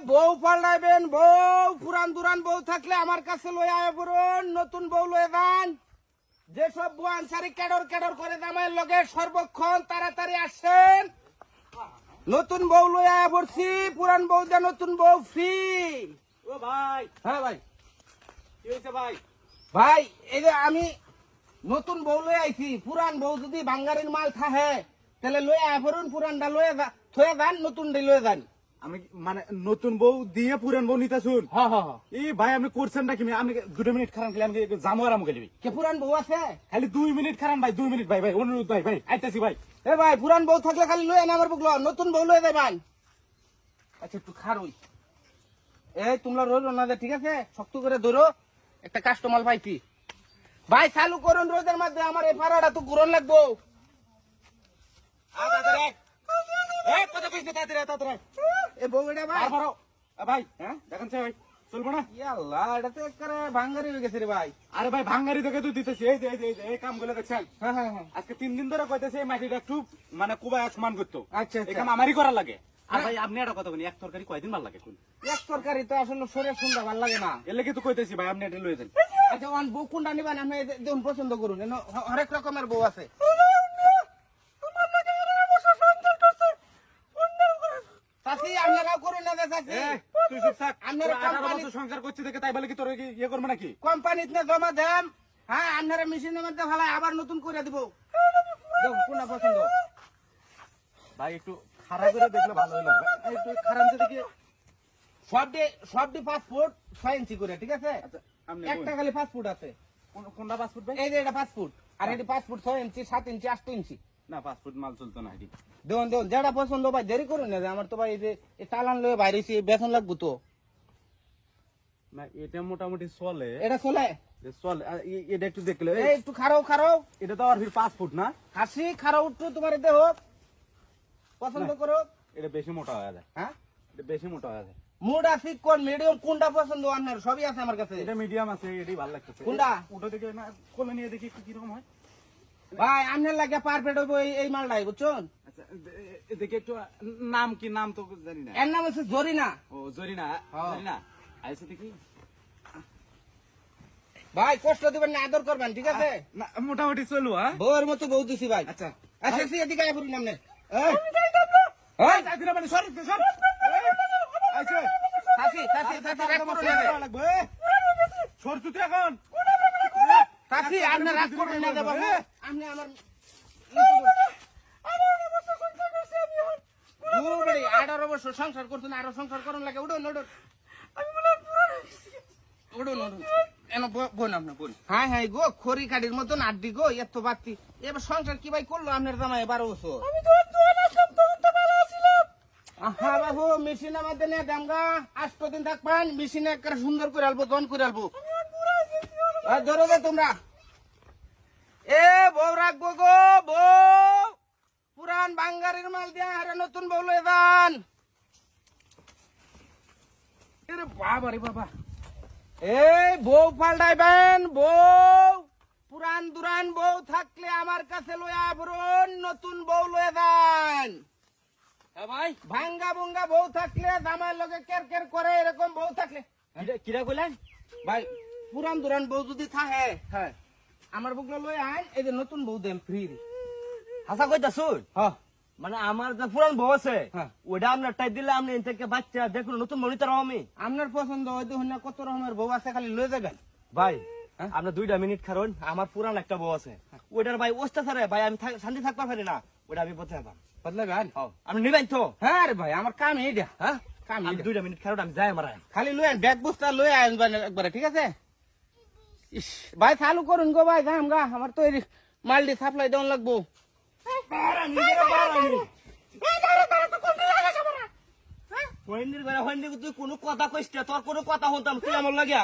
বউ পাল্টাইবেন বউ পুরান দুরান বউ থাকলে আমার কাছে লই আয় বরুন নতুন বউ লয়ে যান যেসব বউ আনসারি কেডর কেডর করে দামের লগে সর্বক্ষণ তাড়াতাড়ি আসেন নতুন বউ লই আয় পড়ছি পুরান বউ দে নতুন বউ ফ্রি। ও ভাই, হ্যাঁ ভাই কি হয়েছে ভাই? ভাই এই যে আমি নতুন বউ লই আইছি পুরান বউ যদি বাঙ্গারির মাল থাহে তাহলে লই আয় পড়ুন পুরানটা লয়ে থয়ে যান নতুন ডে লয়ে যান। আমি মানে নতুন বউ দিয়ে পুরান বউ নিতে শুন। হ্যাঁ হ্যাঁ হ্যাঁ এই ভাই আপনি করছেন নাকি? আমি 2 মিনিট খারান খেলে আমি জামু আর আমাকে দিবি কে পুরান বউ আছে? খালি 2 মিনিট খারান ভাই, 2 মিনিট ভাই, ভাই অনুরোধ ভাই, ভাই আইতাছি ভাই। এ ভাই পুরান বউ থাকলে খালি লয়ে আন আমার বুকলো নতুন বউ লয়ে যাবেন। আচ্ছা একটু খারুই এই তোমরা রইল না যে ঠিক আছে শক্ত করে ধরো একটা কাস্টমার পাইছি ভাই চালু করুন রোদের মধ্যে আমার এই ভাড়াটা তো ঘুরন লাগবো। এ বউ এটা ভাই ভাই হ্যাঁ দেখেন ভাই চলবো না? ইয়াল্লাহ এটা তো একেবারে ভাঙ্গারি হয়ে গেছে রে ভাই। আরে ভাই ভাঙ্গারি তোকে তো দিতেছি, এই যে এই কামগুলো দেখছেন। হ্যাঁ হ্যাঁ হ্যাঁ আজকে 3 দিন ধরে কইতেছে এই মাটিটা একটু মানে কুবা সমান করতো। আচ্ছা এই আচ্ছা কাম আমারই করা লাগে। আর ভাই আপনি একটা কথা বলি, এক তরকারি কয়দিন ভালো লাগে কোন? এক তরকারি তো আসলে শরীর সুন্দর ভালো লাগে না। এর লেগে তো কইতেছি ভাই আপনি এটা লয়ে যান। আচ্ছা ওয়ান বউ কোনটা নিবেন আপনি দেখুন পছন্দ করুন হরেক রকমের বউ আছে। চাচি আপনারাও করুন না যে চাচি তুই চুপ থাক। আপনারা তোরা 18 কোম্পানি- বছর সংসার করছিস দেখে তাই বলে কি তোর ইয়ে করবো নাকি? কোম্পানিতে জমা দেন হ্যাঁ আপনারা মেশিনের মধ্যে ফেলায় আবার নতুন করে দিব দেখুন কোনটা পছন্দ। ভাই একটু খারাপ করে দেখলে ভালো হলো। একটু খারাপ যে দেখি। সবটি 5 ফুট 6 ইঞ্চি করে ঠিক আছে আচ্ছা আপনি একটা খালি 5 ফুট আছে কোনটা 5 ফুট ভাই? এই যে এটা 5 ফুট আর এটি 5 ফুট 6 ইঞ্চি 7 ইঞ্চি 8 ইঞ্চি না 5 ফুট মাল চলতো না এটি। দেখুন দেখুন যেটা পছন্দ ভাই দেরি করুন না যে আমার তো ভাই এই যে এই চালান লয়ে বাইরেছি বেতন লাগবো তো না এটা মোটামুটি চলে। এটা চলে চলে এটা একটু দেখলে এই একটু খারাও খারাও এটা তো আর 5 ফুট না। হাসি খারাও একটু তোমার দেহ পছন্দ না। করো এটা বেশি মোটা হয়ে যায়। হ্যাঁ এটা বেশি মোটা হয়ে যায়। মুড আছে কোন মিডিয়াম কোনটা পছন্দ আপনার সবই আছে আমার কাছে এটা মিডিয়াম আছে, এটাই ভালো লাগতেছে। কোনটা? ওটা দেখে না কোলে নিয়ে দেখি একটু কিরকম হয়। ভাই আপনার লাগে পারফেক্ট হইব এই মালটাই বুঝছেন আচ্ছা দেখে একটু নাম কি? নাম তো জানি না। এর নাম হচ্ছে জরিনা। ও জরিনা। হ্যাঁ। জরিনা আইছে দেখি। ভাই কষ্ট দিবেন না আদর করবেন ঠিক আছে না মোটামুটি চলবো। হ্যাঁ বউয়ের মতো বউ দিছি ভাই আচ্ছা আচ্ছা এদিকে আয় পড়ুন আপনি এই যাইতে না মানে সর সর। আইছে হাসি হাসি হাসি রাগ করুন না লাগবে। সর তুই এখন। হাসি আপনি রাগ করুন না বাবু আপনি আমার 18 বছর সংসার করছেন আরো সংসার করুন লাগে উঠুন উঠুন উঠুন উঠুন এন বোন আপনার বোন হ্যাঁ হ্যাঁ গো খড়ি কাঠির মতন আড্ডি গো এত বাড়তি এবার সংসার কি ভাই করলো আপনার জামাই 12 বছর হ্যাঁ বাবু মেশিনের মধ্যে নিয়ে দামগা 8 দিন থাকবেন মেশিনে একটা সুন্দর করে আলবো দন করে আলবো ধরো গে তোমরা এ বউ রাখবো গো বউ পুরান বাঙ্গারির মাল দিয়া আরে নতুন বউ লয়ে যান। বাবা রে বাবা। এই বউ পাল্টাইবেন বউ পুরান দুরান বউ থাকলে আমার কাছে লয়া বরুন নতুন বউ লয়ে যান। হ্যাঁ ভাই ভাঙ্গা ভুঙ্গা বউ থাকলে জামাইয়ের লগে কের কের করে এরকম বউ থাকলে কিরা কইলেন ভাই পুরান দুরান বউ যদি থাকে হ্যাঁ আমার বুকলা লয়ে আইন এই যে নতুন বউ দেন ফ্রি হাসা কইতা শুন হ্যাঁ মানে আমার যে পুরান বউ আছে হ্যাঁ। ওটা আপনার টাইপ দিলে আপনি এন থেকে বাচ্চা দেখুন নতুন মনিতর আমি আপনার পছন্দ হয়তো না কত রকমের বউ আছে খালি লয়ে যাবেন। ভাই হ্যাঁ? আপনার 2 মিনিট কারণ আমার পুরান একটা বউ আছে ওইটার ভাই অত্যাচারে ভাই আমি শান্তি থাকতে পারি না ওটা আমি বলতে পারতাম বদলাবেন আপনি নিবেন তো হ্যাঁ রে ভাই আমার কাম এইটা হ্যাঁ কাম আমি এইটা। 2 মিনিট কারণ আমি যাই আমার খালি লয়ে আইন ব্যাগ বুস্তা লয়ে আইন একবারে ঠিক আছে। ইস ভাই চালু করুন গো ভাই যাম গা আমার তো এই মালটি সাপ্লাই দেওয়ান লাগবো। হইন্দির বেড়া হইন্দি তুই কোনো কথা কইস না, তোর কোনো কথা শুনতাম তুই আমার লাগিয়া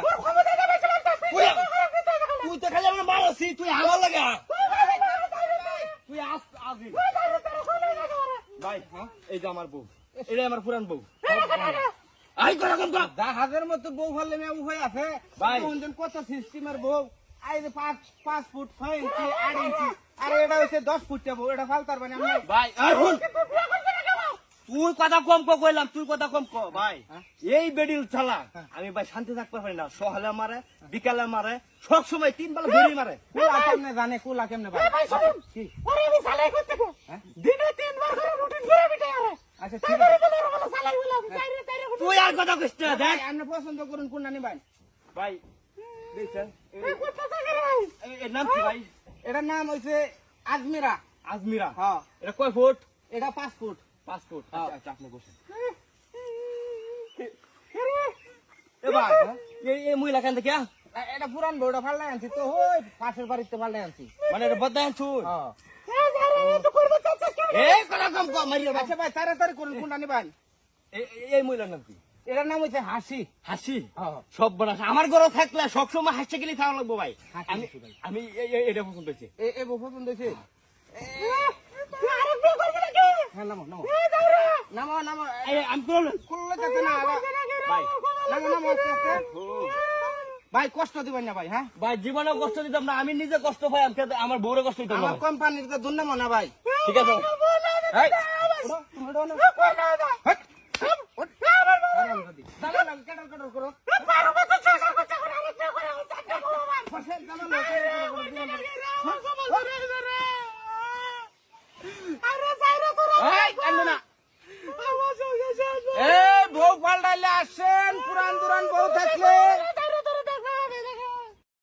তুই তো খালি আমার মাল আছি তুই আমার লাগিয়া তুই আস আজি ভাই হ্যাঁ এই যে আমার বউ এটা আমার পুরান বউ আই করে কম কম জাহাজের মতো বউ ফেললে মেয়ে হয়ে আছে ভাই। কোনদিন কত সিস্টেমের বউ আই যে 5 ফুট 6 ইঞ্চি 8 ইঞ্চি আর এটা হচ্ছে 10 ফুট বউ এটা ফালতার মানে আমি ভাই আর শুন তুই কথা কম কইলাম, তুই কথা কম ক ভাই। হ্যাঁ? এই বেডিল চালা হ্যাঁ। আমি ভাই শান্তি থাকতে পারি না। সকালে মারে, বিকালে মারে, সব সময় 3 বেলা বেরি মারে। কুলা কেমনে জানে, কুলা কেমনে ভাই? কি? হ্যাঁ? আচ্ছা ঠিক আছে। তুই আর কথা কইস না দেখ। ভাই, আপনি পছন্দ করুন কোনটা নিবেন? ভাই দেখছেন এর নাম কি ভাই? এটার নাম হইছে আজমিরা। আজমিরা। হ্যাঁ, এটা কয় ফুট? এটা 5 ফুট। 5 ফুট। হ্যাঁ। আচ্ছা আপনি বসেন। এ ভাই এই মহিলা কেন থেকে এটা পুরান বউটা ফাল্লাই আনছি তো, ওই পাশের বাড়িতে ফাল্লাই আনছি। মানে এটা বদলাই আনছুন? হ্যাঁ। এই কথা কম ক মারিয়া ভাই। আচ্ছা ভাই, তাড়াতাড়ি করুন কোনটা নিবেন? এই মহিলার নাম কি? এটার নাম হইছে হাসি। হাসি। হ্যাঁ। সব বড় আমার ঘরে থাকলে সবসময় হাসি গেলে খাওয়া লাগবো ভাই। হাসি আমি হাসি ভাই। আমি এটা পছন্দ হয়েছে। এ বউ পছন্দ হয়েছে? হ্যাঁ, নামো নামো নামো নামো। আমি করলাম করলে যাতে না ভাই। নামো নামো আস্তে আস্তে। ভাই কষ্ট দিবেন না ভাই, হ্যাঁ? ভাই জীবনে কষ্ট দিতাম না, আমি নিজে কষ্ট পাই, আমি আমার বউরে কষ্ট দিতাম না আমার ভাই। কোম্পানির তো দুর্নাম না ভাই। ঠিক আছে এই, উঠো, তুমি উঠো না। হেট, উঠ। আরাম করে দি। দাঁড়াও, কাটাল কাটাল করো।